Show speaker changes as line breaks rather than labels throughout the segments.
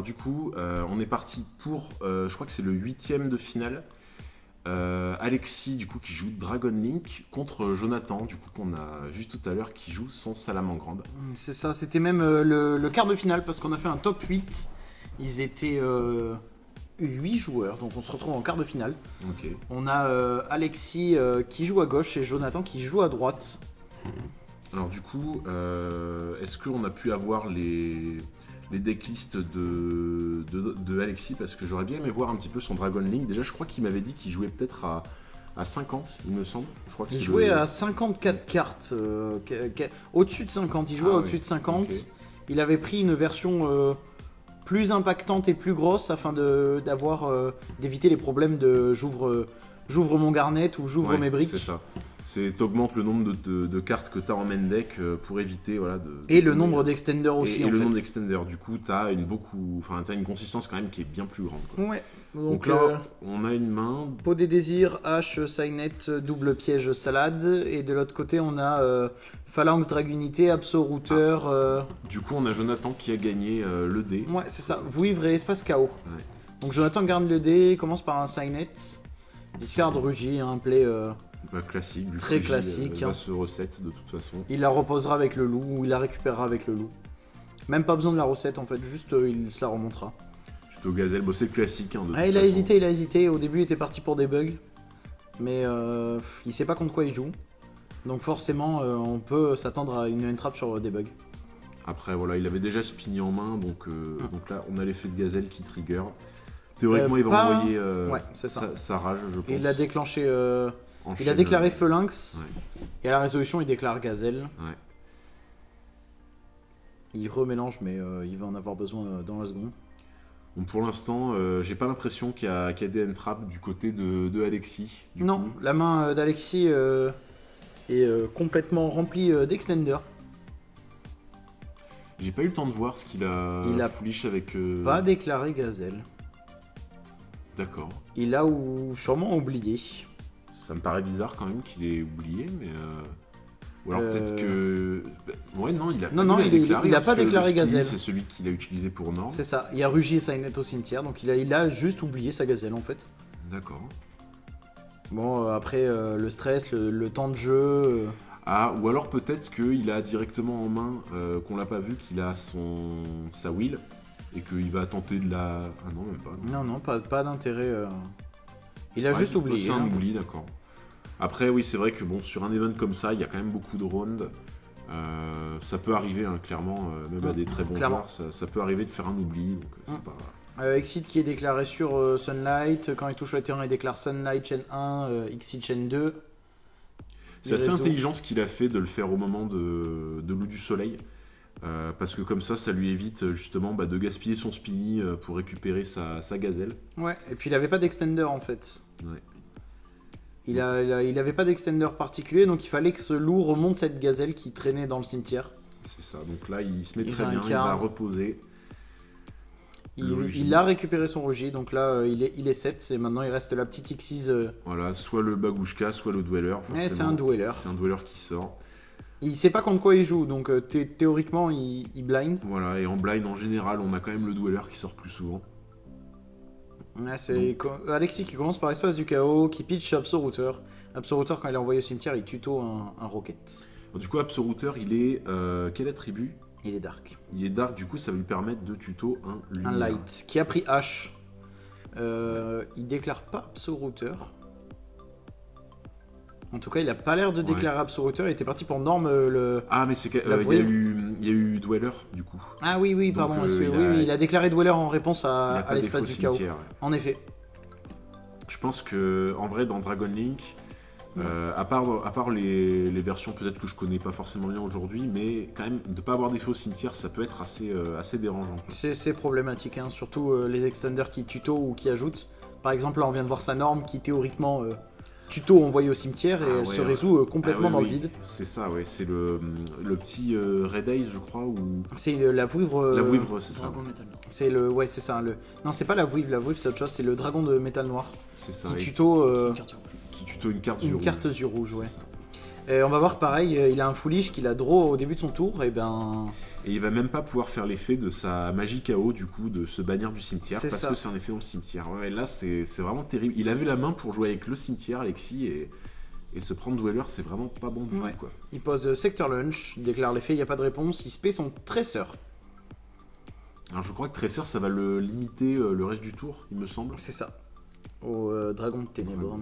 du coup, on est parti pour, je crois que c'est le 8e de finale. Alexis, du coup, qui joue Dragon Link contre Jonathan, du coup, qu'on a vu tout à l'heure, qui joue son Salamandre.
C'est ça, c'était même le quart de finale parce qu'on a fait un top 8. Ils étaient 8 joueurs, donc on se retrouve en quart de finale.
Ok.
On a Alexis qui joue à gauche et Jonathan qui joue à droite.
Alors du coup, est-ce qu'on a pu avoir les decklists de Alexis? Parce que j'aurais bien aimé voir un petit peu son Dragon Link. Déjà, je crois qu'il m'avait dit qu'il jouait peut-être à 50, il me semble. Je crois que
Il
c'est
jouait à 54 cartes, au-dessus de 50. Il jouait au-dessus de 50.
Okay.
Il avait pris une version plus impactante et plus grosse afin d'éviter les problèmes de j'ouvre mon garnet ou j'ouvre mes briques.
C'est ça. T'augmentes le nombre de cartes que tu as en main deck pour éviter
et le nombre d'extenders aussi.
Et le nombre d'extenders. Du coup, tu as une consistance quand même qui est bien plus grande, quoi.
Ouais.
Donc là, on a une main.
Pot des désirs, hache, signet, double piège, salade. Et de l'autre côté, on a phalanx, dragunité, abso-routeur.
Du coup, on a Jonathan qui a gagné le dé.
Ouais, c'est ça. Vouivre et espace chaos.
Ouais.
Donc Jonathan garde le dé, commence par un signet. Discard Rugy, un play
classique.
Très classique.
Va se recette de toute façon.
Il la reposera avec le loup ou il la récupérera avec le loup. Même pas besoin de la recette en fait, juste il se la remontera.
Tuto gazelle, bon, c'est classique. Hein,
il a hésité. Au début, il était parti pour des bugs. Mais il sait pas contre quoi il joue. Donc forcément, on peut s'attendre à une entrap sur des bugs.
Après, voilà, il avait déjà Spinny en main. Donc là, on a l'effet de gazelle qui trigger. Théoriquement, il va envoyer sa rage, je pense.
Et il a déclenché. Il a déclaré phalanx. Ouais. Et à la résolution, il déclare gazelle.
Ouais.
Il remélange, mais il va en avoir besoin dans la seconde.
Bon, pour l'instant, j'ai pas l'impression qu'il y a des entraps du côté de Alexis.
Non, la main d'Alexis est complètement remplie d'extenders.
J'ai pas eu le temps de voir ce qu'il a foolish avec.
Pas déclaré gazelle.
D'accord.
Il a sûrement oublié.
Ça me paraît bizarre quand même qu'il ait oublié, mais. Ou alors peut-être que. Ouais, non, il a pas déclaré
gazelle.
C'est celui qu'il a utilisé pour Norm.
C'est ça. Il y a Rugy et Signet au cimetière, donc il a juste oublié sa gazelle en fait.
D'accord.
Bon, après le stress, le temps de jeu.
Ah, ou alors peut-être qu'il a directement en main, qu'on l'a pas vu, qu'il a sa will et qu'il va tenter de la. Ah non, même pas.
Non, pas d'intérêt. Il a juste oublié.
C'est un oubli, d'accord. Après, oui, c'est vrai que bon, sur un event comme ça, il y a quand même beaucoup de rounds. Ça peut arriver, hein, clairement, même à des très bons joueurs, ça peut arriver de faire un oubli. Donc, c'est pas...
Exit qui est déclaré sur Sunlight. Quand il touche le terrain, il déclare Sunlight chain 1, Exit chain 2.
C'est assez intelligent ce qu'il a fait de le faire au moment de Loup du Soleil. Parce que comme ça lui évite justement de gaspiller son spinny pour récupérer sa gazelle.
Ouais, et puis il avait pas d'extender en fait.
Ouais.
Il avait pas d'extender particulier, donc il fallait que ce loup remonte cette gazelle qui traînait dans le cimetière.
C'est ça, donc là il se met très bien, il va reposer.
Il a récupéré son Rugy, donc là il est 7, et maintenant il reste la petite Xyz.
Voilà, soit le Bagoushka, soit le Dweller.
Ouais, c'est un Dweller.
C'est un Dweller qui sort.
Il sait pas contre quoi il joue, donc théoriquement il blind.
Voilà, et en blind en général, on a quand même le Dweller qui sort plus souvent.
Ouais, c'est Alexis qui commence par Espace du Chaos, qui pitch Abso-Routeur. Abso-Routeur, quand il est envoyé au cimetière, il tuto un Rocket.
Bon, du coup, Abso-Routeur, il est quel attribut?
Il est Dark.
Il est Dark, du coup, ça va lui permettre de tuto un Lumière.
Un Light, qui a pris H. Il déclare pas Abso-Routeur. En tout cas, il a pas l'air de déclarer Abso-Routeur. Il était parti pour Norm
Ah, mais c'est qu'il y a eu Dweller, du coup.
Ah oui, pardon. Oui, il a déclaré Dweller en réponse à l'Espace du Chaos. Ouais. En effet.
Je pense que, en vrai, dans Dragon Link, à part les versions peut-être que je connais pas forcément bien aujourd'hui, mais quand même, de pas avoir d'effet au cimetière, ça peut être assez dérangeant.
C'est problématique, hein, surtout les extenders qui tuto ou qui ajoutent. Par exemple, là, on vient de voir sa norme qui théoriquement tuto envoyé au cimetière et elle se résout complètement dans le vide.
C'est ça, ouais. C'est le petit Red Eyes, je crois, ou...
C'est la vouivre...
La vouivre, c'est ça.
Dragon métal noir.
C'est le... Ouais, c'est ça. Non, c'est pas la vouivre c'est autre chose. C'est le dragon de métal noir.
C'est ça.
Qui tuto...
Une carte rouge.
Qui tuto une carte
yeux rouge, ouais. Et on va voir que pareil, il a un foolish qu'il a draw au début de son tour, et
il va même pas pouvoir faire l'effet de sa magie KO, du coup, de se bannir du cimetière, parce que c'est un effet dans le cimetière. Ouais, là, c'est vraiment terrible. Il avait la main pour jouer avec le cimetière, Alexis, et se prendre Dweller, c'est vraiment pas bon du tout, quoi.
Il pose Sector Lunch, il déclare l'effet, il n'y a pas de réponse, il spé son Tracer.
Alors je crois que Tracer, ça va le limiter le reste du tour, il me semble.
C'est ça. Au Dragon de Ténèbres.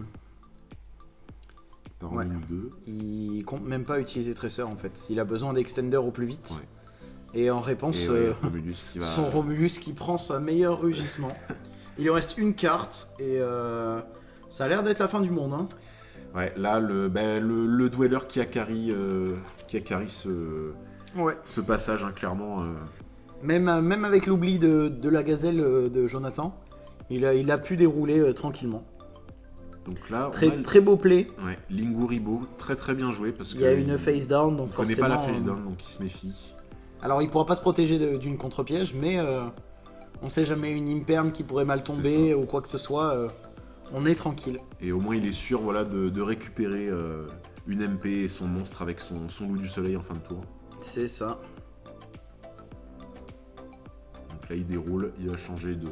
Par en 2.
Il compte même pas utiliser Tracer en fait. Il a besoin d'Extender au plus vite. Et en réponse,
Romulus qui va...
son Romulus qui prend sa meilleur rugissement. Il lui reste une carte et ça a l'air d'être la fin du monde. Hein.
Ouais, là, le Dweller qui a carry ce passage, hein, clairement.
Même avec l'oubli de la gazelle de Jonathan, il a pu dérouler tranquillement.
Donc là,
très beau play.
Ouais, Linguribo, très très bien joué parce
il y a une face down, donc
forcément. Il connaît pas la face down, donc il se méfie.
Alors il pourra pas se protéger d'une contre-piège, mais on sait jamais, une imperm qui pourrait mal tomber ou quoi que ce soit, on est tranquille.
Et au moins il est sûr, voilà, de récupérer une MP et son monstre avec son loup du soleil en fin de tour.
C'est ça.
Donc là il déroule, il va changer de...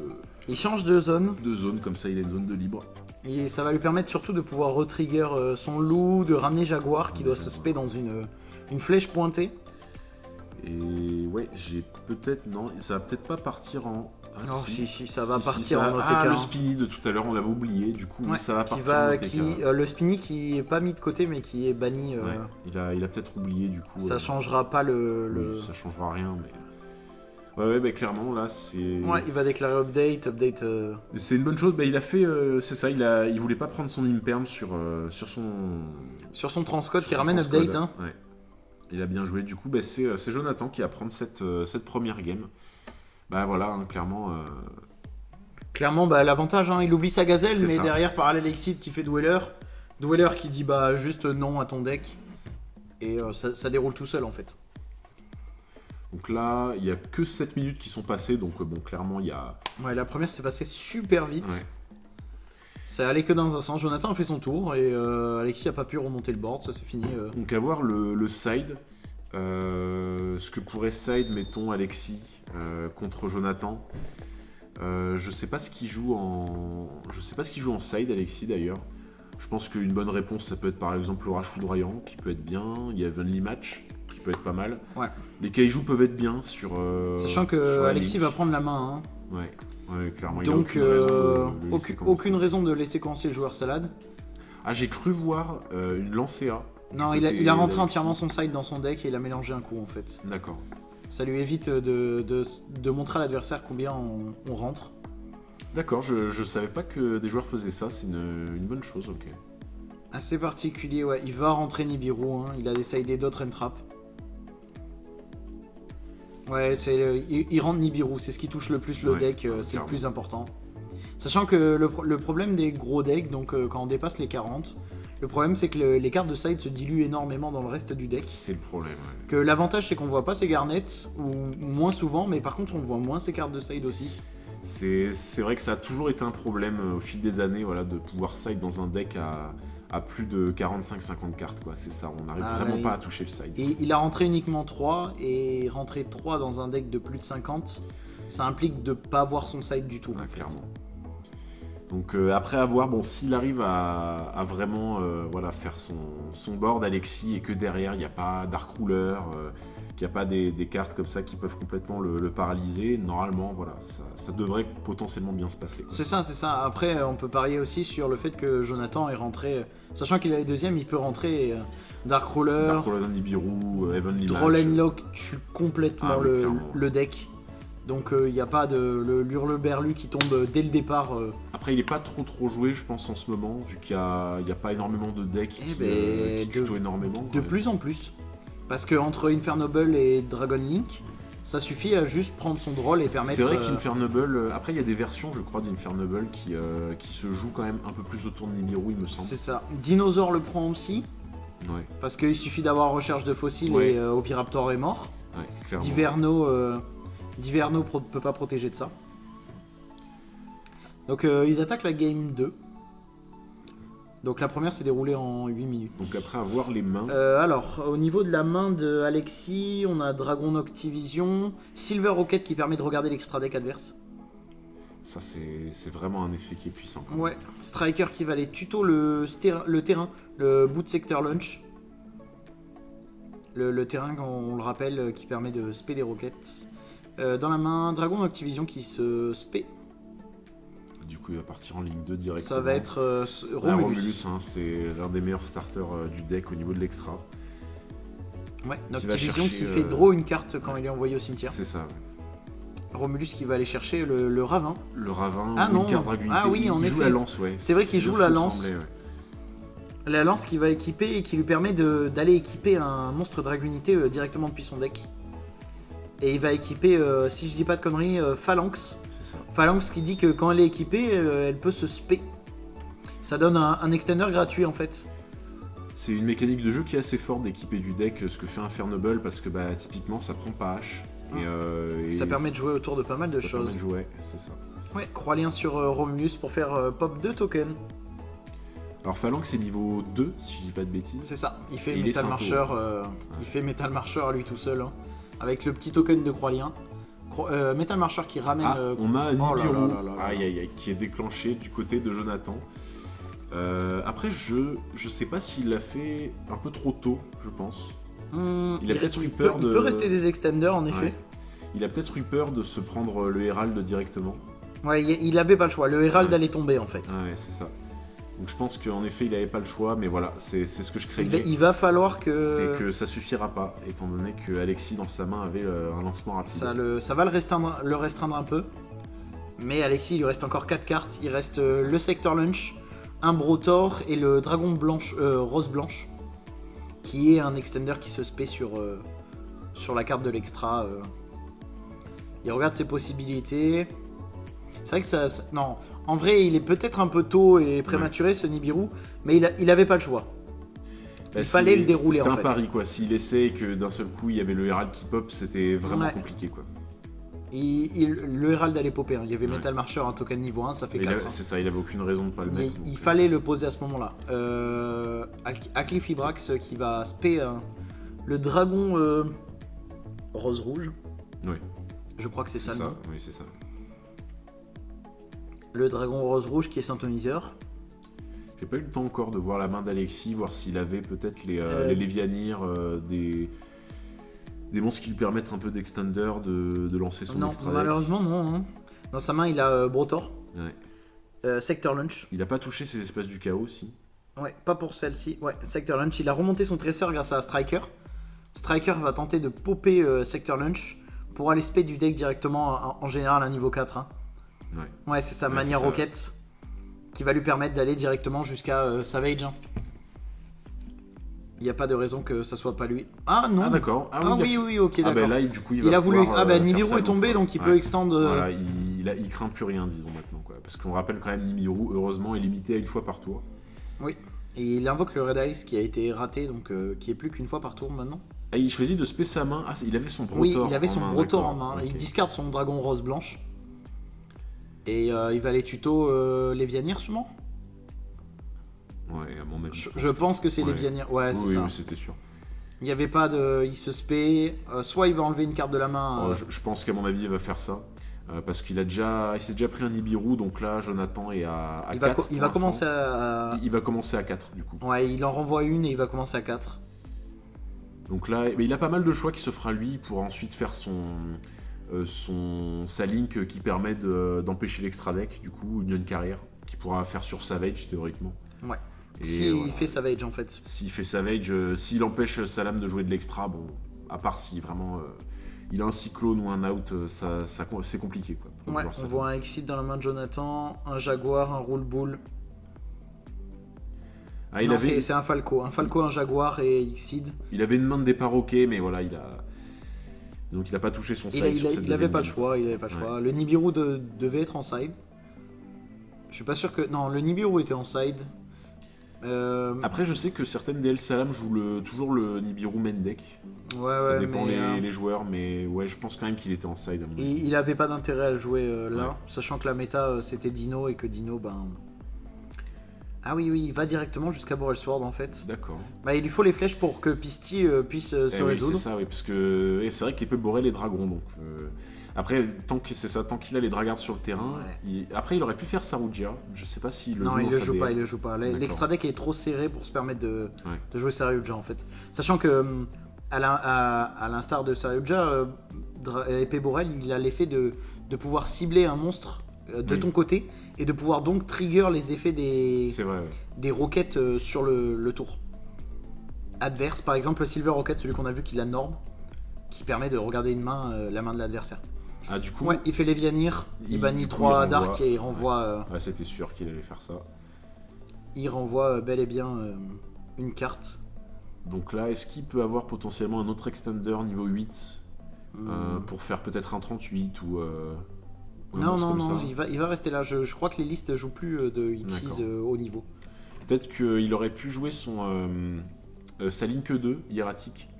Il change de zone.
De zone, comme ça il a une zone de libre.
Et ça va lui permettre surtout de pouvoir retrigger son loup, de ramener Jaguar qui doit se spé dans une flèche pointée.
Et ouais, j'ai peut-être... Non, ça va peut-être pas partir en...
Ah, non, si, ça va partir en OTK.
Ah, le Spinny de tout à l'heure, on l'avait oublié, du coup ça va partir en OTK.
Le Spinny qui est pas mis de côté mais qui est banni.
Ouais, il a peut-être oublié du coup.
Ça changera pas le...
Ça changera rien, mais... Ouais, bah clairement, là, c'est...
Ouais, il va déclarer update...
C'est une bonne chose, bah il a fait... c'est ça, il voulait pas prendre son imperm sur son...
Sur son transcode qui ramène update, hein.
Ouais. Il a bien joué, du coup, bah, c'est Jonathan qui va prendre cette première game. Bah voilà, hein, clairement...
Clairement, bah l'avantage, hein, il oublie sa gazelle, mais
ça.
derrière, Parallel Exit qui fait Dweller. Dweller qui dit bah juste non à ton deck. Et ça déroule tout seul, en fait.
Donc là, il n'y a que 7 minutes qui sont passées, donc bon, clairement, il y a...
Ouais, la première s'est passée super vite.
Ouais.
Ça allait que dans un sens. Jonathan a fait son tour et Alexis n'a pas pu remonter le board, ça c'est fini.
Donc à voir le side, ce que pourrait side, mettons, Alexis contre Jonathan. Je sais pas ce qu'il joue en side, Alexis d'ailleurs. Je pense qu'une bonne réponse, ça peut être par exemple l'orage foudroyant, qui peut être bien. Il y a Heavenly Match, qui peut être pas mal.
Ouais.
Les kaiju peuvent être bien sur...
Sachant que Alexis va prendre la main. Hein.
Ouais, clairement.
Donc, aucune raison de laisser commencer le joueur salade.
Ah, j'ai cru voir une Lancea.
Non, il a rentré entièrement son side dans son deck et il a mélangé un coup en fait.
D'accord.
Ça lui évite de montrer à l'adversaire combien on rentre.
D'accord, je savais pas que des joueurs faisaient ça, c'est une bonne chose, ok.
Assez particulier, ouais. Il va rentrer Nibiru, hein. Il a décidé d'autres entrap. Ouais, il rentre Nibiru, c'est ce qui touche le plus le deck, c'est le plus important. Sachant que le problème des gros decks, donc quand on dépasse les 40, le problème c'est que les cartes de side se diluent énormément dans le reste du deck.
C'est le problème, ouais.
Que l'avantage c'est qu'on voit pas ses garnets, ou moins souvent, mais par contre on voit moins ses cartes de side aussi.
C'est vrai que ça a toujours été un problème au fil des années, voilà, de pouvoir side dans un deck à plus de 45-50 cartes, quoi. C'est ça, on n'arrive vraiment pas à toucher le side.
Et il a rentré uniquement 3, et rentrer 3 dans un deck de plus de 50, ça implique de pas voir son side du tout.
Clairement. Donc après avoir, bon, s'il arrive à vraiment voilà, faire son board Alexis et que derrière il n'y a pas Dark Ruler, qu'il n'y a pas des cartes comme ça qui peuvent complètement le paralyser, normalement voilà, ça devrait potentiellement bien se passer.
C'est ça. Après on peut parier aussi sur le fait que Jonathan est rentré, sachant qu'il est les deuxièmes, il peut rentrer Dark Ruler,
Nibiru, Heavenly Match.
Trolllock tue complètement le deck. Donc il n'y a pas de l'hurleberlu qui tombe dès le départ.
Après il n'est pas trop joué je pense en ce moment, vu qu'il n'y a pas énormément de decks qui tuto énormément.
De plus en plus. Parce qu'entre Infernoble et Dragon Link, ça suffit à juste prendre son droll et permettre...
C'est vrai qu'Infernoble... Après il y a des versions je crois d'Infernoble qui se jouent quand même un peu plus autour de Nibiru il me semble.
C'est ça. Dinosaur le prend aussi.
Ouais.
Parce qu'il suffit d'avoir recherche de fossiles et Oviraptor est mort.
Ouais, clairement.
Diverno peut pas protéger de ça. Donc ils attaquent la game 2. Donc la première s'est déroulée en 8 minutes.
Donc après avoir les mains.
Alors, au niveau de la main de Alexis, on a Dragon Noctivision, Silver Rocket qui permet de regarder l'extra deck adverse.
Ça, c'est vraiment un effet qui est puissant. Quand même.
Ouais, Striker qui va aller tuto le terrain, le Boot Sector Launch. Le terrain, on le rappelle, qui permet de spé des roquettes. Dans la main, Dragon Noctivision qui se spé.
Du coup, il va partir en ligne 2 directement.
Ça va être Romulus.
Romulus, hein, c'est l'un des meilleurs starters du deck au niveau de l'extra.
Ouais, Noctivision qui fait draw une carte quand il est envoyé au cimetière.
C'est ça.
Romulus qui va aller chercher le ravin.
Le ravin,
ah non.
une carte dragunité.
Ah oui,
il joue la lance, ouais.
C'est vrai qu'il joue la lance.
Semblait, ouais.
La lance qui va équiper et qui lui permet d'aller équiper un monstre dragunité directement depuis son deck. Et il va équiper, si je dis pas de conneries, Phalanx.
C'est ça.
Phalanx qui dit que quand elle est équipée, elle peut se spé. Ça donne un extender gratuit en fait.
C'est une mécanique de jeu qui est assez forte d'équiper du deck, ce que fait Infernable, parce que bah, typiquement ça prend pas H. Et
ça permet de jouer autour de pas mal de choses.
Ça permet de jouer, c'est ça.
Ouais, Croix-Lien sur Romulus pour faire pop 2 tokens.
Alors Phalanx c'est niveau 2, si je dis pas de bêtises.
C'est ça, il fait Metal Marcher, il fait Metal Marcher à lui tout seul, hein, avec le petit token de Croix-Lien. Metal Marcher qui ramène...
on a un Nibiru,
aïe,
aïe, qui est déclenché du côté de Jonathan. Après, je sais pas s'il l'a fait un peu trop tôt, je pense. Il a peut-être eu peur de...
Il peut rester des extenders, en effet.
Ouais. Il a peut-être eu peur de se prendre le Herald directement.
Ouais, il avait pas le choix. Le Herald allait tomber, en fait.
Ouais, c'est ça. Donc je pense qu'en effet, il avait pas le choix, mais voilà, c'est ce que je craignais.
Il va falloir que...
C'est que ça suffira pas, étant donné que Alexis, dans sa main, avait un lancement rapide.
Ça va le restreindre un peu. Mais Alexis, il lui reste encore 4 cartes. Il reste le Sector Launch, un Brotor et le Dragon blanche, Rose Blanche, qui est un extender qui se spé sur la carte de l'extra. Il regarde ses possibilités. C'est vrai que ça... Non, en vrai, il est peut-être un peu tôt et prématuré, ce Nibiru, mais il avait pas le choir. Il fallait le dérouler, en fait.
C'était un pari, quoi. S'il essaie et que d'un seul coup, il y avait le Herald qui pop, c'était vraiment compliqué, quoi.
Le Herald allait popper, hein. Il y avait Metal Marcher, un token niveau 1, ça fait 4.
C'est ça, il avait aucune raison de pas le mettre.
Il fallait le poser à ce moment-là. Aclifibrax qui va spé le dragon rose-rouge.
Oui.
Je crois que c'est ça le nom.
Oui, c'est ça.
Le dragon rose-rouge qui est synthoniseur.
J'ai pas eu le temps encore de voir la main d'Alexis, voir s'il avait peut-être les Lévianirs, des monstres qui lui permettent un peu d'extender, de lancer son extra.
Non, malheureusement non. Hein. Dans sa main, il a Brotor.
Ouais.
Sector Launch.
Il a pas touché ces espaces du chaos aussi.
Ouais, pas pour celle-ci. Ouais, Sector Launch. Il a remonté son tresseur grâce à Striker. Striker va tenter de popper Sector Launch pour aller spé du deck directement en général à niveau 4. Hein. Ouais, c'est sa manière roquette qui va lui permettre d'aller directement jusqu'à Savage. Hein. Il n'y a pas de raison que ça soit pas lui. Ah non.
Ah d'accord.
Oui, ok, d'accord.
Bah là, du coup, il
a voulu.
Nibiru
est tombé, donc il peut extendre.
Voilà, il craint plus rien, disons maintenant, quoi. Parce qu'on rappelle quand même Nibiru, heureusement, est limité à une fois par tour.
Oui. Et il invoque le Red Ice qui a été raté, donc qui est plus qu'une fois par tour maintenant.
Et il choisit de spé sa main. Ah, il avait son Brotor.
Oui, il avait son Brotor en main.
Okay.
Il discarde son dragon rose blanche. Et il va aller tuto Lévianir sûrement.
Ouais, à mon avis.
Je pense que c'est Lévianir. Ouais, c'est ça.
Oui, c'était sûr.
Il n'y avait pas de... Il se spé. Soit il va enlever une carte de la main.
Je pense qu'à mon avis, il va faire ça. Parce qu'il s'est déjà pris un Nibiru, donc là, Jonathan est à 4.
Il va commencer à...
Il va commencer à 4, du coup.
Ouais, il en renvoie une et il va commencer à 4.
Donc là, il a pas mal de choix qui s'offrent à lui pour ensuite faire sa link qui permet d'empêcher l'extra deck, du coup, une carrière qu'il pourra faire sur Savage théoriquement.
Ouais. S'il fait Savage en fait.
S'il fait Savage, s'il empêche Salam de jouer de l'extra, bon, à part si vraiment il a un cyclone ou un out, c'est compliqué quoi.
Ouais, on voit un Exit dans la main de Jonathan, un Jaguar, un Roule Bull. C'est un Falco, un Jaguar et Exit.
Il avait une main de départ ok, mais voilà, donc il a pas touché son side.
Il avait pas le choix, Le Nibiru devait être en side. Je suis pas sûr que... Non, le Nibiru était en side.
Après, je sais que certaines DL Salam jouent toujours le Nibiru main deck. Ça dépend les joueurs, mais ouais, je pense quand même qu'il était en side.
Il avait pas d'intérêt à le jouer là, sachant que la méta c'était Dino et que Dino, Ah oui, il va directement jusqu'à Borelsword en fait.
D'accord.
Bah, il lui faut les flèches pour que Pisty puisse se résoudre.
C'est ça, oui, parce que c'est vrai qu'il peut bourrer les dragons, donc... Après, tant qu'il a les dragards sur le terrain, après il aurait pu faire Sarugia, je sais pas s'il le joue.
Non, il le joue pas.
D'accord.
L'extra deck est trop serré pour se permettre de jouer Sarugia en fait. Sachant que, à l'instar de Sarugia, Épée Borel, il a l'effet de pouvoir cibler un monstre de ton côté et de pouvoir donc trigger les effets des roquettes sur le tour adverse. Par exemple, le Silver Rocket, celui qu'on a vu qui la norme, qui permet de regarder une main, la main de l'adversaire.
Ah, du coup,
il fait Lévianir, il bannit 3 Dark et il renvoie.
C'était sûr qu'il allait faire ça.
Il renvoie bel et bien une carte.
Donc là, est-ce qu'il peut avoir potentiellement un autre extender niveau 8 pour faire peut-être un 38 ou.
Non, il va rester là. Je crois que les listes jouent plus de X6 haut niveau.
Peut-être qu'il aurait pu jouer sa Link 2 hiératique.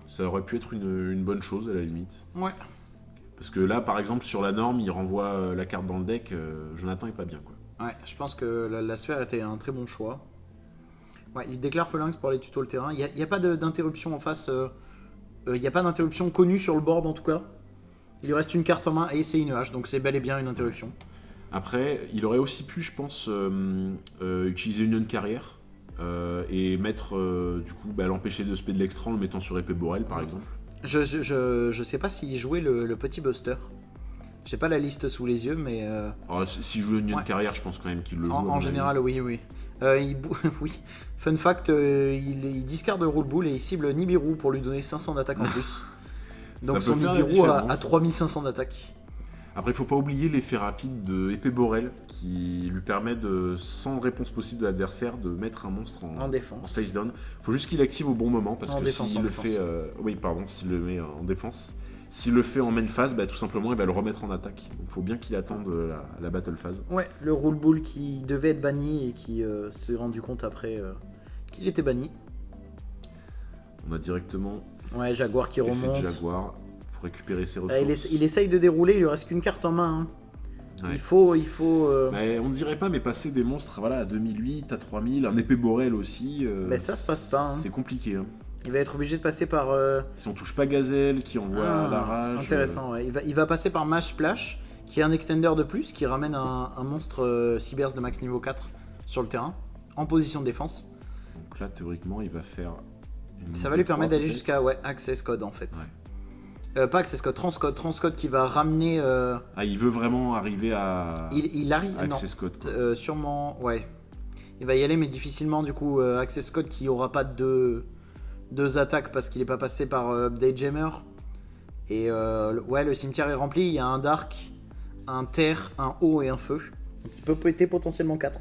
Ça aurait pu être une bonne chose à la limite.
Ouais.
Parce que là, par exemple, sur la norme, il renvoie la carte dans le deck. Jonathan est pas bien, quoi.
Ouais, je pense que la sphère était un très bon choix. Ouais, il déclare Phalanx pour aller tuto le terrain. Il n'y a pas d'interruption en face. Il n'y a pas d'interruption connue sur le board en tout cas. Il lui reste une carte en main et c'est une hache, donc c'est bel et bien une interruption.
Après, il aurait aussi pu, je pense, utiliser Union Carrière et mettre, du coup, l'empêcher de spé de l'extra en le mettant sur Épée Borel, par exemple.
Je sais pas s'il jouait le petit Buster. J'ai pas la liste sous les yeux, mais...
S'il joue Union Carrière, je pense quand même qu'il le joue.
En général, oui. Oui. Fun fact, il discarde Rule Bull et il cible Nibiru pour lui donner 500 d'attaque en plus. Donc son Nibiru a 3500 d'attaque.
Après, il faut pas oublier l'effet rapide de Épée Borel qui lui permet de, sans réponse possible de l'adversaire, de mettre un monstre en
défense.
En face down. Faut juste qu'il active au bon moment parce que s'il le fait, s'il le met en défense, s'il le fait en main phase, tout simplement il va le remettre en attaque. Donc faut bien qu'il attende la battle phase.
Ouais, le Rule Bull qui devait être banni et qui s'est rendu compte après qu'il était banni.
On a directement
Jaguar qui remonte.
Jaguar pour récupérer ses ressources.
Il essaye de dérouler, il lui reste qu'une carte en main. Ouais. Il faut.
On ne dirait pas, mais passer des monstres à 2008, à 3000, un Épée Borel aussi.
Ça se passe pas.
C'est compliqué.
Il va être obligé de passer par.
Si on touche pas Gazelle qui envoie la rage.
Intéressant, il va passer par Mage Splash, qui est un extender de plus, qui ramène un monstre Cybers de max niveau 4 sur le terrain, en position de défense.
Donc là, théoriquement, il va faire.
Ça va lui permettre d'aller jusqu'à Access Code en fait. Pas Access Code, Transcode qui va ramener.
Il veut vraiment arriver à.
Il arrive.
Access Code.
Sûrement, il va y aller, mais difficilement du coup. Access Code qui aura pas deux attaques parce qu'il n'est pas passé par Daydammer. Et le cimetière est rempli. Il y a un Dark, un Terre, un Eau et un Feu. Donc il peut péter potentiellement 4.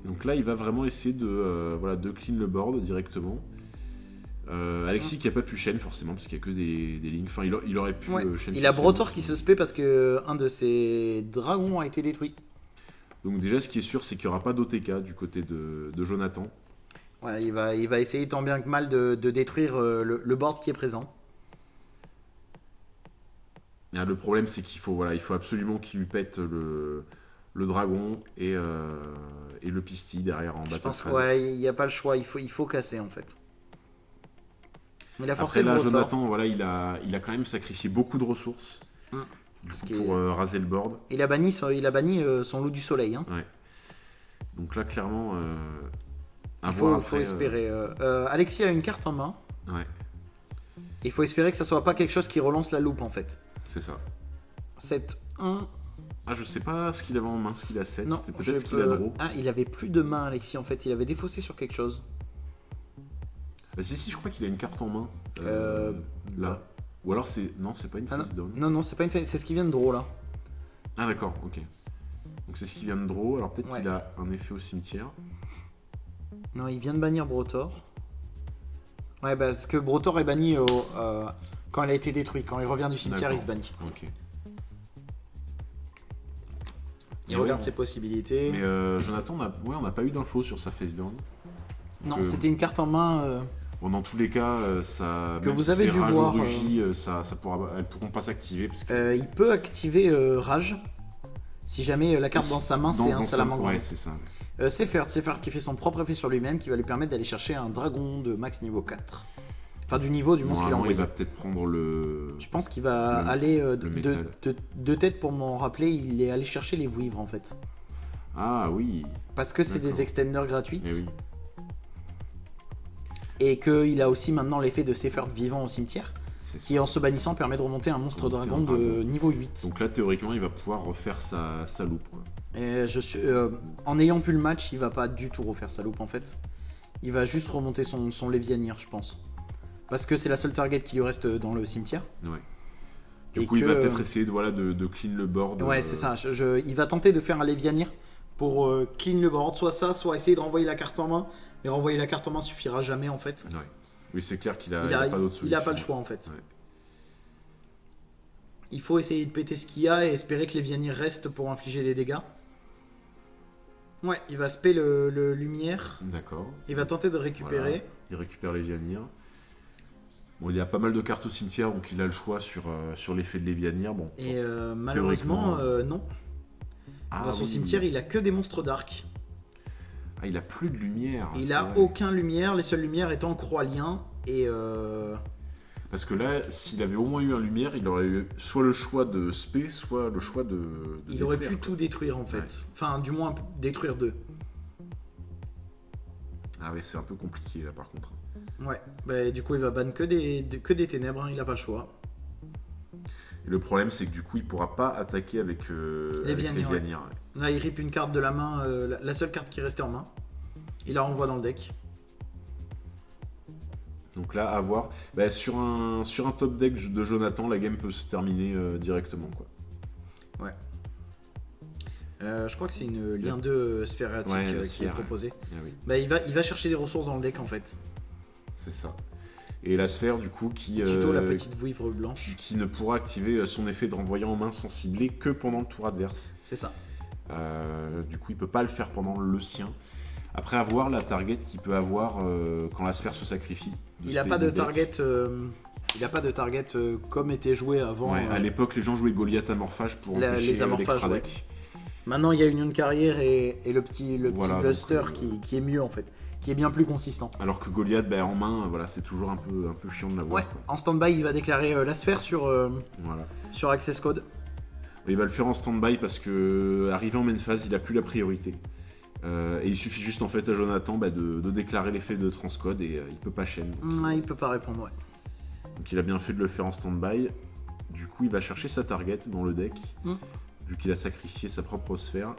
Donc là, il va vraiment essayer de clean le board directement. Alexis qui a pas pu chaîne forcément parce qu'il y a que des lignes. Enfin, il aurait pu chaîne.
Il a Brotor qui se spé parce que un de ses dragons a été détruit.
Donc déjà, ce qui est sûr, c'est qu'il n'y aura pas d'OTK du côté de Jonathan.
Ouais, il va essayer tant bien que mal de détruire le board qui est présent.
Le problème, c'est qu'il faut absolument qu'il lui pète le dragon et le pisty derrière en battle.
Je pense qu'il n'y a pas le choix, il faut casser en fait. Il a forcé
après là, Jonathan, il a quand même sacrifié beaucoup de ressources pour raser le board.
Il a banni son loup du soleil.
Ouais. Donc là, clairement,
il faut espérer. Alexis a une carte en main.
Ouais.
Il faut espérer que ça soit pas quelque chose qui relance la loupe en fait.
C'est ça.
7-1.
Je sais pas ce qu'il avait en main, ce qu'il a 7.
Non,
c'était peut-être ce qu'il a draw.
Il avait plus de main, Alexis, en fait. Il avait défaussé sur quelque chose.
Si, je crois qu'il a une carte en main. Là. Ou alors c'est. Non, c'est pas une face down.
Non, c'est pas une face. C'est ce qui vient de draw là.
Ah, d'accord, ok. Donc c'est ce qui vient de draw. Alors peut-être qu'il a un effet au cimetière.
Non, il vient de bannir Brotor. Ouais, parce que Brotor est banni quand il a été détruit. Quand il revient du cimetière, il se bannit.
Ok.
Il regarde ses possibilités.
Mais Jonathan, on n'a pas eu d'infos sur sa face down.
Non, c'était une carte en main.
Dans tous les cas, ça.
Que vous avez dû voir.
Elles pourront pas s'activer. Parce
que... il peut activer Rage. Si jamais la carte dans sa main, c'est un salamandre.
Ouais, c'est ça.
Sepherd qui fait son propre effet sur lui-même, qui va lui permettre d'aller chercher un dragon de max niveau 4. Enfin, du niveau du monstre qu'il a envoyé.
Il va peut-être prendre le...
Je pense qu'il va aller de tête, pour m'en rappeler, il est allé chercher les vouivres en fait.
Ah oui.
Parce que c'est des extenders gratuites.
Et oui.
Et qu'il a aussi maintenant l'effet de Sepherd vivant au cimetière, qui en se bannissant permet de remonter un monstre dragon de niveau 8.
Donc là, théoriquement, il va pouvoir refaire sa loupe, quoi.
Et en ayant vu le match, il va pas du tout refaire sa loupe en fait. Il va juste remonter son Lévianir, je pense. Parce que c'est la seule target qui lui reste dans le cimetière.
Ouais. Du coup, il va peut-être essayer de clean le board.
Ouais, c'est ça. Il va tenter de faire un Lévianir pour clean le board. Soit ça, soit essayer de renvoyer la carte en main. Mais renvoyer la carte en main suffira jamais en fait.
Ouais. Oui, c'est clair qu'il a pas d'autre solution.
Il a pas le choix en fait.
Ouais.
Il faut essayer de péter ce qu'il y a et espérer que Lévianir reste pour infliger des dégâts. Ouais, il va spé le lumière.
D'accord.
Il va tenter de récupérer.
Voilà. Il récupère Lévianir. Bon, il y a pas mal de cartes au cimetière, donc il a le choix sur l'effet de Lévianir. Bon,
et malheureusement, non. Dans son cimetière, il a que des monstres dark.
Ah, il a plus de lumière.
Il a aucun lumière, les seules lumières étant Croix-Lien et...
Parce que là, s'il avait au moins eu un lumière, il aurait eu soit le choix de spé, soit le choix de
il aurait pu tout détruire en fait. Ouais. Enfin, du moins détruire 2.
Ah ouais, c'est un peu compliqué là par contre.
Ouais, bah, du coup il va ban que des ténèbres, hein, il a pas le choix.
Et le problème c'est que du coup il pourra pas attaquer avec Lévianir.
Ouais. Là il rip une carte de la main, la seule carte qui restait en main. Il la renvoie dans le deck. Donc
là, à voir. Bah, sur un top deck de Jonathan, la game peut se terminer directement, quoi.
Ouais. Je crois que c'est une lien 2 sphératique qui est proposée.
Ah, oui.
Bah, il va chercher des ressources dans le deck en fait.
C'est ça. Et la sphère du coup qui...
Tuto la petite vouivre blanche.
Qui ne pourra activer son effet de renvoyant en main sans cibler que pendant le tour adverse.
C'est ça.
Du coup il peut pas le faire pendant le sien. Après avoir la target qu'il peut avoir quand la sphère se sacrifie.
Il n'a pas de target. Il n'a pas de target comme était joué avant.
Ouais, à l'époque, les gens jouaient Goliath Amorphage pour empêcher l'extra deck.
Ouais. Maintenant, il y a Union de Carrière et le petit Bluster qui est mieux en fait, qui est bien plus consistant.
Alors que Goliath, en main, voilà, c'est toujours un peu chiant de l'avoir.
Ouais. En stand-by, il va déclarer la sphère sur Access Code.
Il va le faire en stand-by parce que arrivé en main phase, il a plus la priorité. Et il suffit juste en fait à Jonathan de déclarer l'effet de transcode et il peut pas chaîne.
Il peut pas répondre, ouais.
Donc il a bien fait de le faire en stand-by. Du coup, il va chercher sa target dans le deck, vu qu'il a sacrifié sa propre sphère.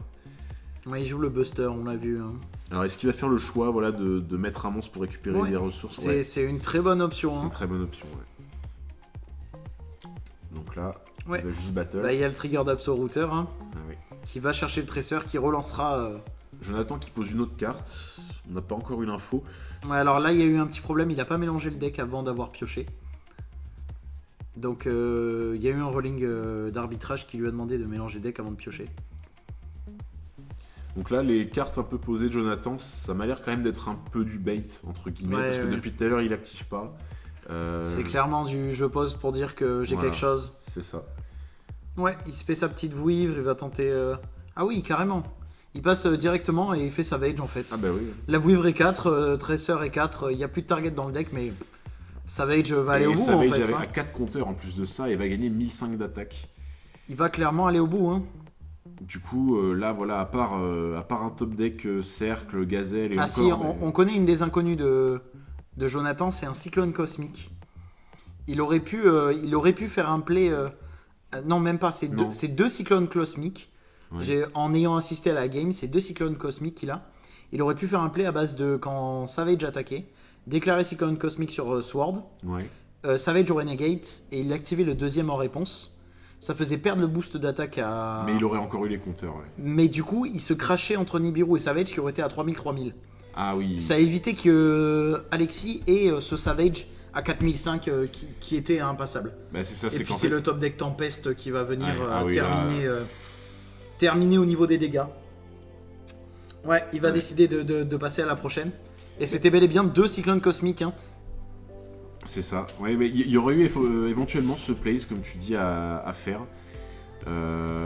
Ouais, il joue le Buster, on l'a vu. Hein.
Alors est-ce qu'il va faire le choix de mettre un monstre pour récupérer des ressources?
C'est une très bonne option.
C'est une très bonne option, ouais. Donc là, il va juste battle.
Il y a le trigger d'Absorouter
oui.
Qui va chercher le tresseur, qui relancera...
Jonathan qui pose une autre carte, on n'a pas encore eu l'info.
Ouais, alors là il y a eu un petit problème, il n'a pas mélangé le deck avant d'avoir pioché. Donc il y a eu un rolling d'arbitrage qui lui a demandé de mélanger le deck avant de piocher.
Donc là les cartes un peu posées de Jonathan, ça m'a l'air quand même d'être un peu du bait entre guillemets, parce que depuis tout à l'heure il active pas.
C'est clairement du je pose pour dire que j'ai quelque chose.
C'est ça.
Ouais, il se fait sa petite vouivre, il va tenter... Ah oui, carrément. Il passe directement et il fait Savage en fait.
Ah bah oui.
La vouivre est 4, Tracer est 4, il n'y a plus de target dans le deck, mais Savage va aller au bout
Savage
en fait.
À 4 compteurs en plus de ça, il va gagner 1005 d'attaque.
Il va clairement aller au bout. Hein.
Du coup, là voilà, à part un top deck Cercle, Gazelle et encore...
Si, on connaît une des inconnues de Jonathan, c'est un Cyclone Cosmique. Il aurait pu faire un play... non, même pas, c'est deux Cyclones Cosmiques. Ouais. En ayant assisté à la game, c'est 2 cyclones cosmiques qu'il a. Il aurait pu faire un play à base de quand Savage attaquait, déclarer cyclone cosmique sur Sword, Savage au Renegade, et il activait le deuxième en réponse. Ça faisait perdre le boost d'attaque à...
Mais il aurait encore eu les compteurs, ouais.
Mais du coup, il se crachait entre Nibiru et Savage qui aurait été à 3000-3000.
Ah oui.
Ça a évité que Alexis ait ce Savage à 4005 qui était impassable.
Bah c'est ça,
et puis c'est le top deck Tempest qui va venir terminer au niveau des dégâts. Ouais, il va décider de passer à la prochaine. Et c'était bel et bien 2 cyclones cosmiques. Hein.
C'est ça. Ouais, mais il y aurait eu éventuellement ce plays, comme tu dis, à faire.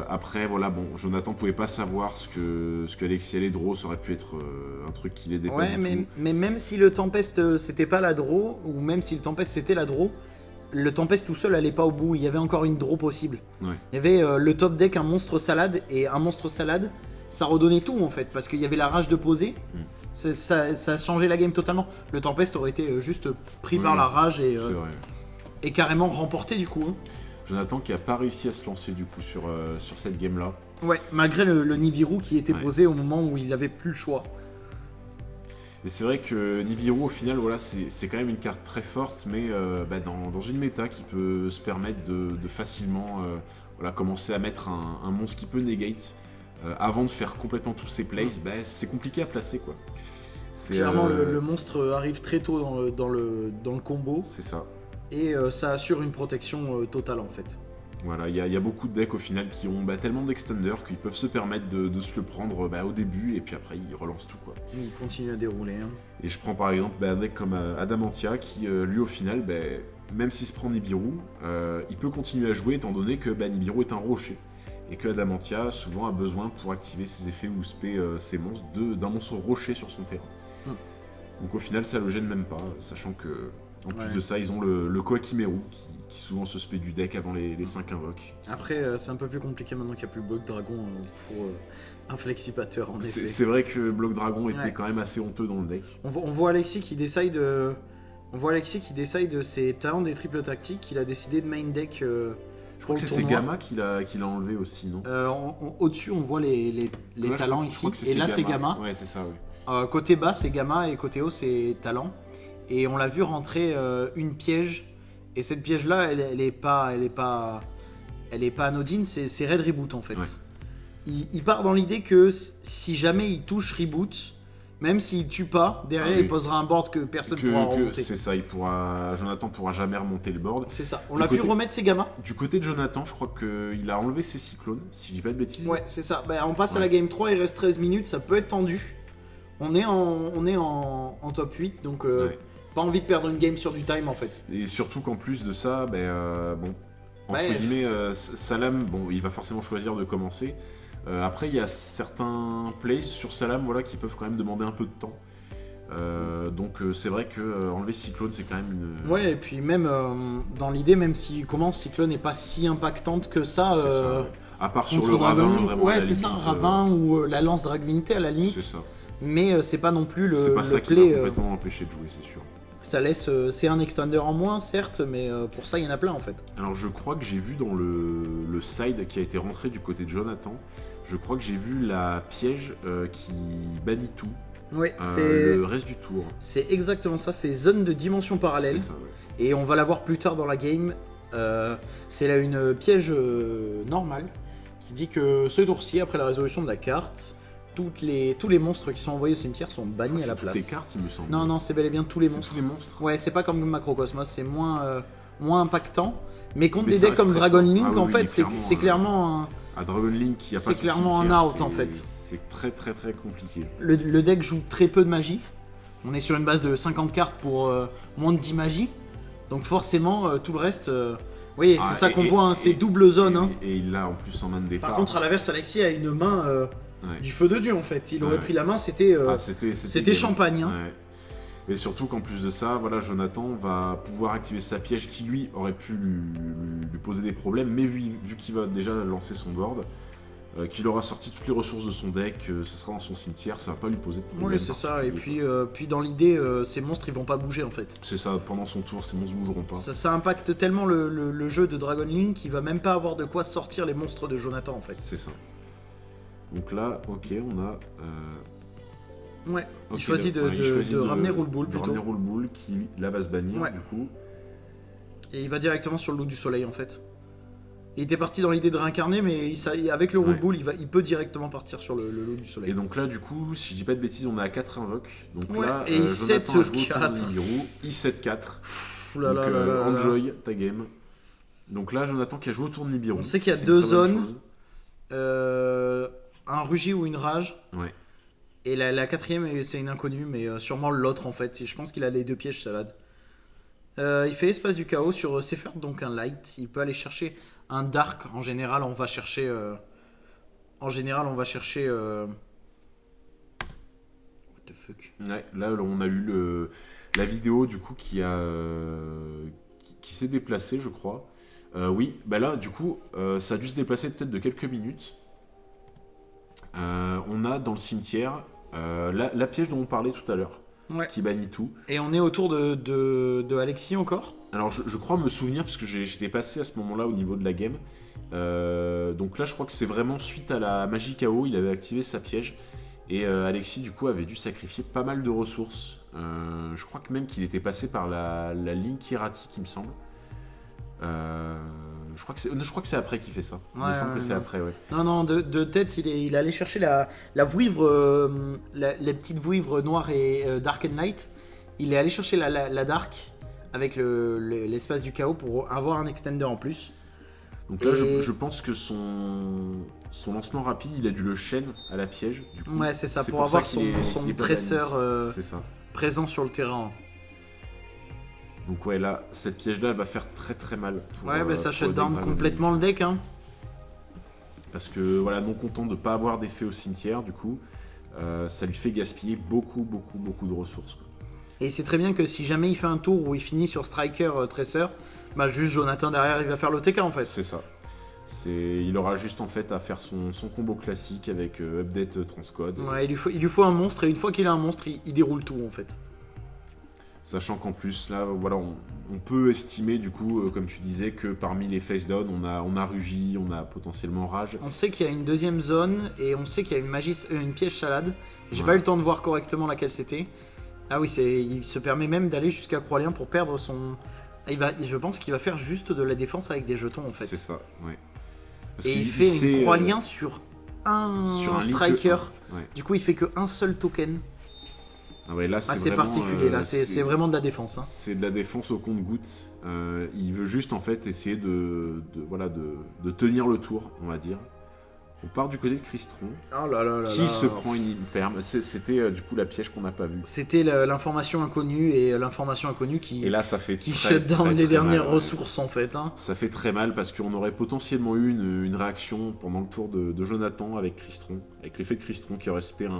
Après, voilà, bon, Jonathan pouvait pas savoir ce que Alexis allait draw, ça aurait pu être un truc qui l'aidait pas du tout.
Mais même si le Tempest c'était pas la draw, ou même si le Tempest c'était la draw, le Tempest tout seul allait pas au bout, il y avait encore une draw possible.
Ouais.
Il y avait le top deck, un monstre salade, et un monstre salade, ça redonnait tout en fait, parce qu'il y avait la rage de poser, ça changeait la game totalement. Le Tempest aurait été juste pris par la rage et carrément remporté du coup. Hein.
Jonathan qui a pas réussi à se lancer du coup sur cette game là.
Ouais, malgré le Nibiru qui était posé au moment où il avait plus le choix.
Et c'est vrai que Nibiru au final voilà c'est quand même une carte très forte mais dans une méta qui peut se permettre de facilement commencer à mettre un monstre qui peut negate avant de faire complètement tous ses plays, c'est compliqué à placer quoi.
Clairement le monstre arrive très tôt dans le combo.
C'est ça.
Et ça assure une protection totale en fait.
Voilà, il y a beaucoup de decks au final qui ont tellement d'extenders qu'ils peuvent se permettre de se le prendre au début et puis après ils relancent tout quoi.
Ils continuent à dérouler. Hein.
Et je prends par exemple un deck comme Adamantia qui lui au final, même s'il se prend Nibiru, il peut continuer à jouer étant donné que Nibiru est un rocher. Et que Adamantia souvent a besoin pour activer ses effets ou spé ses monstres d'un monstre rocher sur son terrain. Donc au final ça le gêne même pas, sachant que en plus de ça, ils ont le Koakimeru qui souvent se spé du deck avant les 5 invoques.
Après, c'est un peu plus compliqué maintenant qu'il n'y a plus Bloc Dragon pour un Flexipateur en effet.
C'est vrai que Bloc Dragon était quand même assez honteux dans le deck.
On voit Alexis qui décide de ses talents des triples tactiques, qu'il a décidé de main deck.
Je crois que c'est Gamma qu'il a enlevé aussi, non
Au-dessus, on voit les talents ici, et là c'est Gamma.
Ouais, c'est ça, oui.
Côté bas, c'est Gamma, et côté haut, c'est talent. Et on l'a vu rentrer une piège, et cette piège là elle est pas anodine, c'est Red Reboot en fait. Ouais. Il part dans l'idée que si jamais il touche Reboot, même s'il tue pas, derrière il posera un board que personne pourra remonter.
C'est ça, Jonathan pourra jamais remonter le board.
C'est ça, on l'a vu remettre ses gammas.
Du côté de Jonathan, je crois qu'il a enlevé ses cyclones, si je dis pas de bêtises.
Ouais, c'est ça, on passe à la game 3, il reste 13 minutes, ça peut être tendu. On est en top 8, donc pas envie de perdre une game sur du time en fait.
Et surtout qu'en plus de ça, entre guillemets, Salam, il va forcément choisir de commencer. Après, il y a certains plays sur Salam qui peuvent quand même demander un peu de temps. Donc c'est vrai que enlever Cyclone, c'est quand même une...
Ouais, et puis même dans l'idée, même si Cyclone n'est pas si impactante que ça...
à part sur le Ravin, vraiment.
Ouais, c'est ça, Ravin ou la lance Dragunité à la limite.
C'est ça.
Mais c'est pas non plus le
c'est pas ça
play,
qui va complètement l'empêcher de jouer, c'est sûr.
Ça laisse, c'est un extender en moins certes, mais pour ça il y en a plein en fait.
Alors je crois que j'ai vu dans le side qui a été rentré du côté de Jonathan, je crois que j'ai vu la piège qui bannit tout.
Oui,
le reste du tour.
C'est exactement ça, c'est zone de dimension parallèle.
C'est ça, ouais.
Et on va la voir plus tard dans la game. C'est là une piège normale qui dit que ce tour-ci, après la résolution de la carte, tous les monstres qui sont envoyés au cimetière sont bannis à la place.
Toutes les cartes, il me semble.
Non, c'est bel et bien tous les monstres.
Tous les monstres.
Ouais, c'est pas comme Macrocosmos, c'est moins impactant. Mais contre des decks comme Dragon Link, en fait, c'est clairement un...
À Dragon Link, il y a pas
c'est clairement un out en fait.
C'est très très très compliqué.
Le deck joue très peu de magie. On est sur une base de 50 cartes pour moins de 10 magies. Donc forcément, tout le reste... Oui, c'est ça qu'on voit, c'est double zone.
Et il l'a en plus en main de départ.
Par contre, à l'inverse, Alexis a une main du feu de Dieu en fait. Il aurait pris la main, c'était champagne. Hein.
Ouais. Et surtout qu'en plus de ça, Jonathan va pouvoir activer sa piège qui lui aurait pu lui poser des problèmes, mais vu qu'il va déjà lancer son board, qu'il aura sorti toutes les ressources de son deck, ce sera dans son cimetière, ça va pas lui poser de problème.
Oui, c'est ça. Et puis dans l'idée, ces monstres ils vont pas bouger en fait.
C'est ça, pendant son tour, ces monstres bougeront pas.
Ça impacte tellement le jeu de Dragon Link qu'il va même pas avoir de quoi sortir les monstres de Jonathan en fait.
C'est ça. Donc là, ok, on a...
Ouais, il choisit de ramener Ruleboule plutôt.
Ramener Ruleboule qui là va se bannir du coup.
Et il va directement sur le loup du soleil en fait. Il était parti dans l'idée de réincarner, mais avec le Ruleboule, il peut directement partir sur le loup du soleil.
Et donc là, du coup, si je dis pas de bêtises, on est à 4 invoques. Donc là,
et il 7-4.
Il 7-4. Donc enjoy ta game. Donc là, Jonathan qui a joué au tour de Nibiru.
On sait qu'il y a 2 zones. Un rugis ou une rage.
Ouais.
Et la quatrième, c'est une inconnue, mais sûrement l'autre en fait. Je pense qu'il a les 2 pièges salade. Il fait espace du chaos sur Sepherd, donc un light. Il peut aller chercher un dark, en général, on va chercher. What the fuck.
Ouais, là, on a eu la vidéo du coup qui s'est déplacée, je crois. Oui, bah là, du coup, ça a dû se déplacer peut-être de quelques minutes. On a dans le cimetière la piège dont on parlait tout à l'heure, qui bannit tout.
Et on est autour de Alexis encore.
Alors, je crois me souvenir, parce que j'étais passé à ce moment-là au niveau de la game. Donc là, je crois que c'est vraiment suite à la magie KO, il avait activé sa piège. Et Alexis, du coup, avait dû sacrifier pas mal de ressources. Je crois que même qu'il était passé par la ligne Kiratik, il me semble. Je crois que c'est après qu'il fait ça. Il me semble que c'est après, ouais.
Non, de tête, il est allé chercher la vouivre, les petites vouivres noires et Dark and Light. Il est allé chercher la Dark avec l'espace du chaos pour avoir un extender en plus.
Donc là, je pense que son lancement rapide, il a dû le chaîne à la piège. Du coup.
Ouais, c'est ça, pour avoir son tresseur présent sur le terrain.
Donc ouais, là, cette piège-là, elle va faire très très mal.
Ça shutdown complètement le deck. Hein.
Parce que, voilà, non content de ne pas avoir d'effet au cimetière, du coup, ça lui fait gaspiller beaucoup de ressources. Quoi.
Et c'est très bien que si jamais il fait un tour où il finit sur Striker Tracer, bah juste Jonathan derrière, il va faire l'OTK en fait.
C'est ça. Il aura juste en fait à faire son combo classique avec update transcode.
Ouais, il lui faut un monstre, et une fois qu'il a un monstre, il déroule tout en fait.
Sachant qu'en plus, là, voilà, on peut estimer, du coup, comme tu disais, que parmi les face down, on a Rugy, on a potentiellement Rage.
On sait qu'il y a une deuxième zone, et on sait qu'il y a une piège salade. J'ai pas eu le temps de voir correctement laquelle c'était. Ah oui, il se permet même d'aller jusqu'à Croix-Lien pour perdre son... je pense qu'il va faire juste de la défense avec des jetons, en fait.
C'est ça, ouais.
Et il fait une Croix-Lien sur un Striker. Ouais. Du coup, il fait qu'un seul token.
Ah ouais, là,
c'est vraiment, particulier, là, c'est vraiment de la défense. Hein.
C'est de la défense au compte-gouttes. Il veut juste en fait essayer de tenir le tour, on va dire. On part du côté de Crystron, qui se prend une perm. C'était du coup la piège qu'on n'a pas vue.
C'était l'information inconnue, et l'information inconnue qui shut down les dernières ressources en fait. Hein.
Ça fait très mal parce qu'on aurait potentiellement eu une réaction pendant le tour de Jonathan avec Crystron, avec l'effet de Crystron qui aurait espéré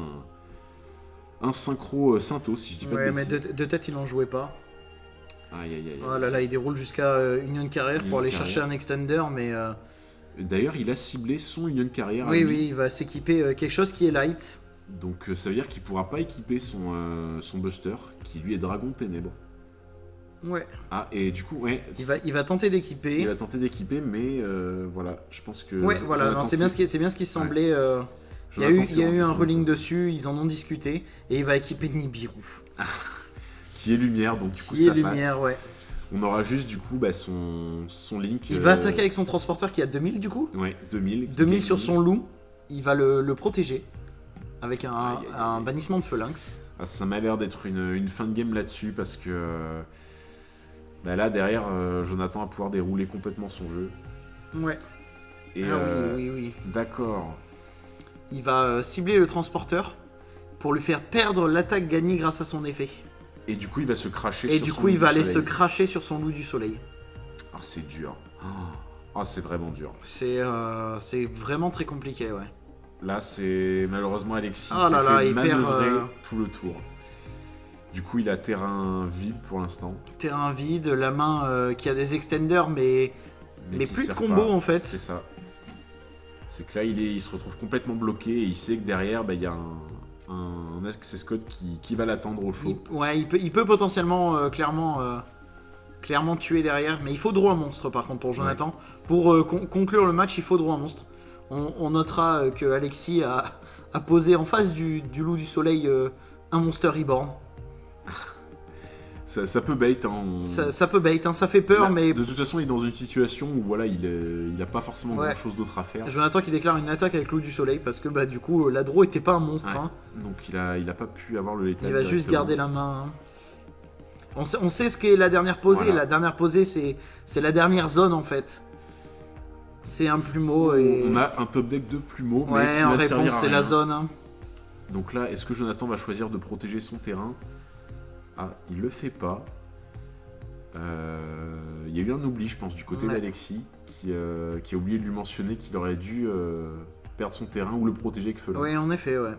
un synchro Synto, si je dis pas de bêtises.
Mais de tête, il en jouait pas.
Aïe.
Oh là là, il déroule jusqu'à Union Carrière pour aller chercher un extender, mais...
D'ailleurs, il a ciblé son Union Carrière.
Oui, il va s'équiper quelque chose qui est light.
Donc ça veut dire qu'il pourra pas équiper son Buster, qui lui est Dragon Ténèbres.
Ouais.
Ah, et du coup, ouais...
Il va tenter d'équiper.
Il va tenter d'équiper, mais voilà, je pense que...
Ouais, voilà, non, c'est bien ce qui semblait... Ouais. Il y a eu un ruling dessus, ils en ont discuté, et il va équiper Nibiru.
Qui est lumière, donc du coup ça passe.
Ouais.
On aura juste du coup son Link.
Il va attaquer avec son transporteur qui a 2000 du coup.
Ouais, 2000.
2000 sur son loup, il va le protéger avec un bannissement de feu lynx.
Ah, ça m'a l'air d'être une fin de game là-dessus parce que là derrière Jonathan va pouvoir dérouler complètement son jeu.
Ouais.
Et
oui.
D'accord.
Il va cibler le transporteur pour lui faire perdre l'attaque gagnée grâce à son effet.
Et du coup, il va se cracher
sur son loup du soleil. Et du coup, il va aller se cracher sur son loup du soleil.
Ah, c'est dur. Ah, c'est vraiment dur.
C'est vraiment très compliqué, ouais.
Là, c'est malheureusement Alexis s'est fait manœuvrer tout le tour. Du coup, il a terrain vide pour l'instant. Terrain
vide, la main qui a des extenders, mais plus de combo en fait.
C'est ça. C'est que là, il se retrouve complètement bloqué et il sait que derrière, il y a un access code qui va l'attendre au chaud.
Il peut potentiellement clairement tuer derrière, mais il faut draw un monstre par contre pour Jonathan. Ouais. Pour conclure le match, il faut draw un monstre. On notera que Alexis a posé en face du loup du soleil un monster reborn.
Ça peut bait, hein.
Ça peut bait, hein, ça fait peur, mais...
De toute façon, il est dans une situation où voilà, il n'a pas forcément grand-chose d'autre à faire.
Jonathan qui déclare une attaque avec l'eau du soleil, parce que du coup, la draw était pas un monstre.
Ouais.
Hein.
Donc il a pas pu avoir le létal.
Il va juste garder la main. Hein. On sait ce qu'est la dernière posée. Voilà. La dernière posée, c'est la dernière zone, en fait. C'est un plumeau et...
On a un top deck de plumeaux,
mais
qui
en
va
réponse, c'est la zone. Hein.
Donc là, est-ce que Jonathan va choisir de protéger son terrain ? Ah, il le fait pas. Il y a eu un oubli, je pense, du côté d'Alexis, qui a oublié de lui mentionner qu'il aurait dû perdre son terrain ou le protéger avec Felance.
Oui, en effet, ouais.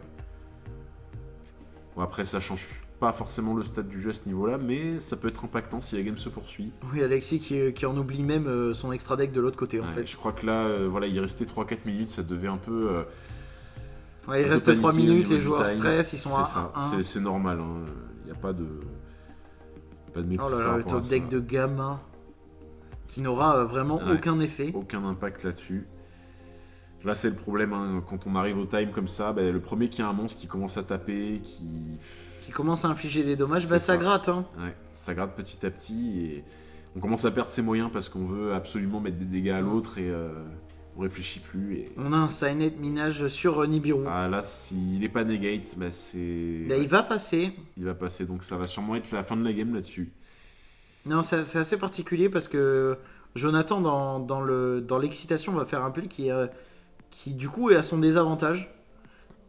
Bon, après, ça change pas forcément le stade du jeu à ce niveau-là, mais ça peut être impactant si la game se poursuit.
Oui, Alexis qui en oublie même son extra deck de l'autre côté, en fait.
Je crois que là, voilà, il restait 3-4 minutes, ça devait un peu...
il reste 3 minutes, les joueurs stressent, ils sont à 1.
C'est normal, il n'y a pas de mépris.
Oh là là, le top deck de Gamma, qui n'aura vraiment aucun effet.
Aucun impact là-dessus. Là, c'est le problème, quand on arrive au time comme ça, le premier qui a un monstre qui commence à taper, qui
commence à infliger des dommages, ça gratte.
Ouais, ça gratte petit à petit et on commence à perdre ses moyens parce qu'on veut absolument mettre des dégâts à l'autre et on réfléchit plus. Et...
On a un Signet minage sur Nibiru.
Ah là, s'il n'est pas negate, c'est...
il va passer.
Il va passer, donc ça va sûrement être la fin de la game là-dessus.
Non, c'est assez particulier parce que Jonathan, dans l'excitation, va faire un play qui du coup est à son désavantage.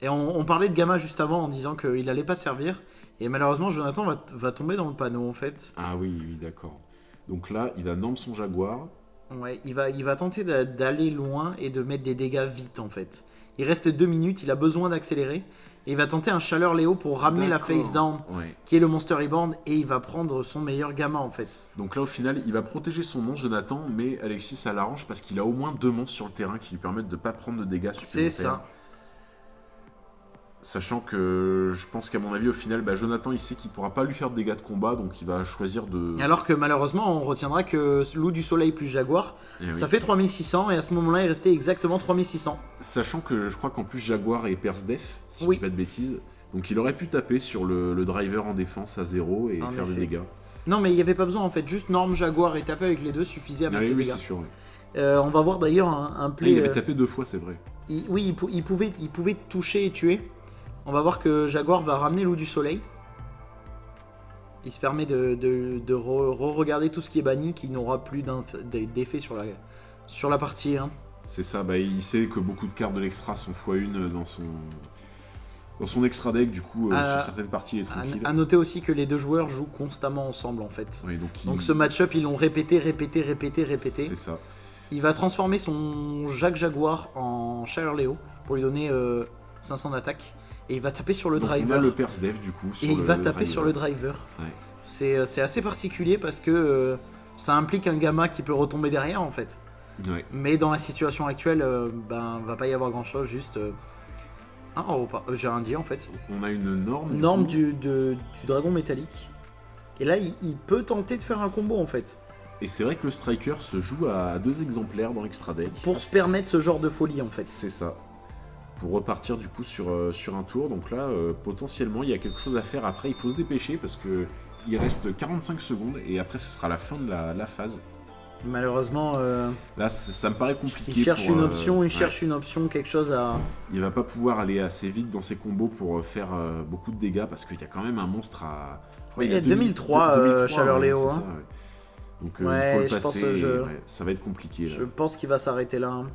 Et on parlait de Gamma juste avant en disant qu'il n'allait pas servir. Et malheureusement, Jonathan va tomber dans le panneau en fait.
Ah oui, d'accord. Donc là, il va norme son Jaguar.
Ouais, il va tenter d'aller loin et de mettre des dégâts vite en fait. Il reste 2 minutes, il a besoin d'accélérer. Et il va tenter un Chaleur Léo pour ramener la face down, qui est le Monster Reborn. Et il va prendre son meilleur Gamma en fait.
Donc là, au final, il va protéger son monstre, Jonathan. Mais Alexis, ça l'arrange parce qu'il a au moins 2 monstres sur le terrain qui lui permettent de ne pas prendre de dégâts supplémentaires.
C'est ça.
Sachant que je pense qu'à mon avis, au final, Jonathan, il sait qu'il ne pourra pas lui faire de dégâts de combat, donc il va choisir de...
Alors que malheureusement, on retiendra que Loup du Soleil plus Jaguar, ça fait 3600, et à ce moment-là, il restait exactement 3600.
Sachant que je crois qu'en plus, Jaguar est Perse Def, si je dis pas de bêtises, donc il aurait pu taper sur le driver en défense à 0 et faire des dégâts.
Non, mais il n'y avait pas besoin, en fait, juste Norme, Jaguar et taper avec les deux suffisait avec les dégâts.
Oui, c'est sûr.
On va voir d'ailleurs un play...
il avait tapé 2 fois, c'est vrai.
Il pouvait toucher et tuer. On va voir que Jaguar va ramener Loup du Soleil. Il se permet de re-regarder tout ce qui est banni, qui n'aura plus d'effet sur la partie.
C'est ça, il sait que beaucoup de cartes de l'extra sont x1 dans son extra deck, du coup, sur certaines parties, il est tranquille.
À noter aussi que les deux joueurs jouent constamment ensemble, en fait.
Oui,
donc ce match-up, ils l'ont répété.
C'est ça.
Il va transformer son Jaguar en Chaleur Léo pour lui donner 500 d'attaque. Et il va taper sur le driver.
On a le Perse Dev du coup.
Et il va taper sur le driver. Ouais. C'est assez particulier parce que ça implique un Gamma qui peut retomber derrière en fait.
Ouais.
Mais dans la situation actuelle, va pas y avoir grand chose. Juste j'ai rien dit en fait.
On a une norme.
Norme du dragon métallique. Et là, il peut tenter de faire un combo en fait.
Et c'est vrai que le Striker se joue à 2 exemplaires dans l'extra deck.
Pour se permettre ce genre de folie en fait.
C'est ça. Pour repartir du coup sur un tour. Donc là, potentiellement, il y a quelque chose à faire. Après, il faut se dépêcher parce que il reste 45 secondes et après, ce sera la fin de la phase.
Malheureusement,
là, ça me paraît compliqué.
Il cherche une option, quelque chose à...
Il va pas pouvoir aller assez vite dans ses combos pour faire beaucoup de dégâts parce qu'il y a quand même un monstre à...
Il y a 2003 Chaleur Léo.
Ça, donc il faut le passer. Ça va être compliqué.
Je pense qu'il va s'arrêter là.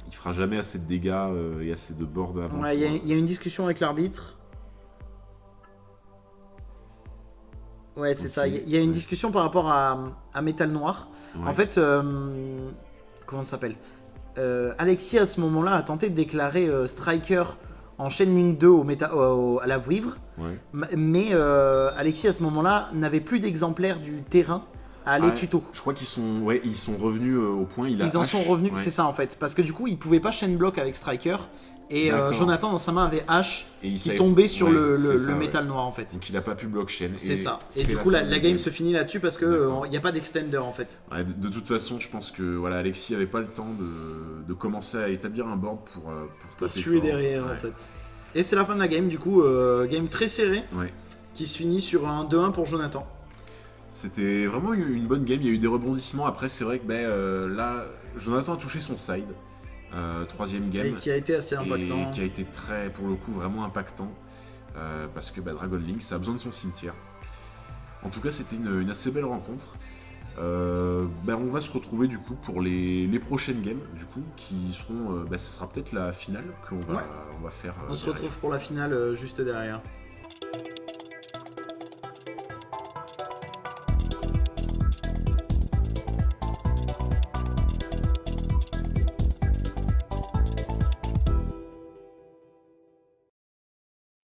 Il fera jamais assez de dégâts et assez de board avant.
Il y a une discussion avec l'arbitre. Ouais, c'est ça. Il y a une discussion par rapport à Métal Noir. Ouais. En fait, comment ça s'appelle Alexis, à ce moment-là, a tenté de déclarer Striker en Chain Link 2 à la Vouivre.
Ouais.
Mais Alexis, à ce moment-là, n'avait plus d'exemplaires du terrain à aller tuto.
Je crois qu'ils sont revenus au point.
Ils en sont revenus, c'est ça en fait. Parce que du coup, ils pouvaient pas chain block avec Striker. Et Jonathan, dans sa main, avait H qui tombait sur le métal noir en fait.
Donc il a pas pu block chain.
C'est ça. Et du coup, la game se finit là-dessus parce qu'il n'y a pas d'extender en fait.
Ouais, de toute façon, je pense que Alexis avait pas le temps de commencer à établir un board pour taper
tuer fort. Derrière en fait. Et c'est la fin de la game, du coup, game très serré qui se finit sur un 2-1 pour Jonathan.
C'était vraiment une bonne game, il y a eu des rebondissements. Après, c'est vrai que là, Jonathan a touché son side, 3ème game.
Et qui a été assez impactant.
Et qui a été très, pour le coup, vraiment impactant. Parce que Dragon Link, ça a besoin de son cimetière. En tout cas, c'était une assez belle rencontre. On va se retrouver du coup pour les prochaines games, du coup, qui seront. Ce sera peut-être la finale qu'on va faire.
On se retrouve pour la finale juste derrière.